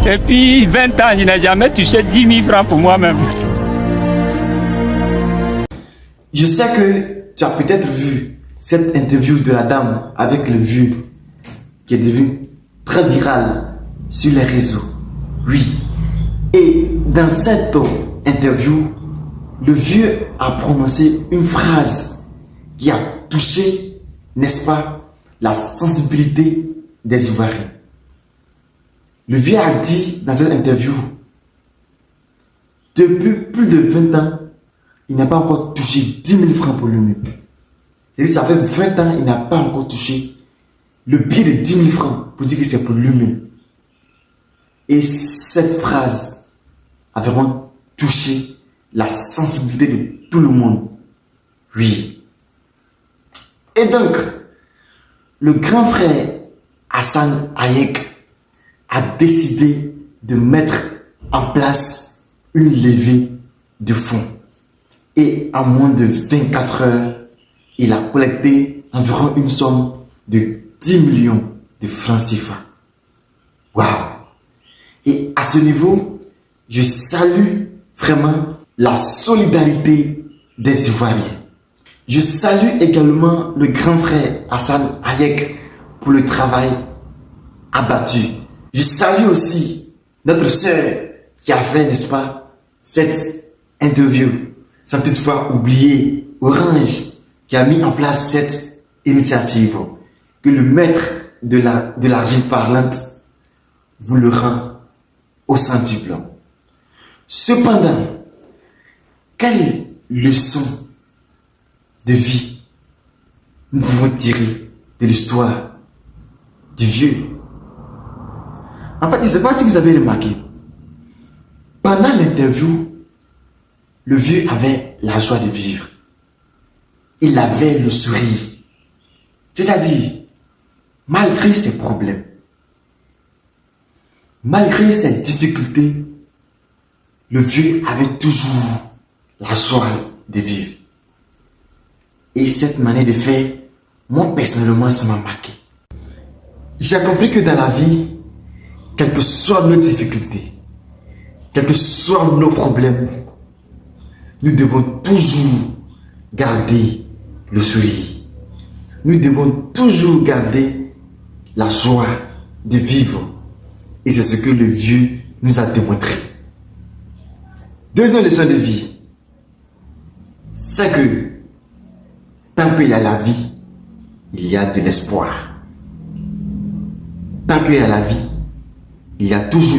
Depuis 20 ans, je n'ai jamais touché 10 000 francs pour moi-même. Je sais que tu as peut-être vu cette interview de la dame avec le vieux qui est devenu très viral sur les réseaux. Oui. Et dans cette interview, le vieux a prononcé une phrase qui a touché, n'est-ce pas, la sensibilité des Ivoiriens. Le vieux a dit dans cette interview, depuis plus de 20 ans, il n'a pas encore touché 10 000 francs pour lui-même. C'est-à-dire ça fait 20 ans, il n'a pas encore touché le billet de 10 000 francs pour dire que c'est pour lui-même. Et cette phrase a vraiment touché la sensibilité de tout le monde. Oui. Et donc, le grand frère Hassan Hayek a décidé de mettre en place une levée de fonds. Et en moins de 24 heures, il a collecté environ une somme de 10 millions de francs CFA. Waouh! Et à ce niveau, je salue vraiment la solidarité des Ivoiriens. Je salue également le grand frère Hassan Hayek pour le travail abattu. Je salue aussi notre sœur qui a fait, n'est-ce pas, cette interview, sans toutefois oublier Orange qui a mis en place cette initiative, que le maître de l'argile parlante vous le rend au centre blanc. Cependant, quelle leçon de vie nous pouvons tirer de l'histoire du vieux? En fait, je ne sais pas si vous avez remarqué, pendant l'interview, le vieux avait la joie de vivre. Il avait le sourire. C'est-à-dire, malgré ses problèmes, malgré ses difficultés, le vieux avait toujours la joie de vivre. Et cette manière de faire, moi personnellement, ça m'a marqué. J'ai compris que dans la vie, quelles que soient nos difficultés, quels que soient nos problèmes, nous devons toujours garder le sourire. Nous devons toujours garder la joie de vivre. Et c'est ce que le vieux nous a démontré. Deuxième leçon de vie, c'est que tant qu'il y a la vie, il y a de l'espoir. Tant qu'il y a la vie, il y a toujours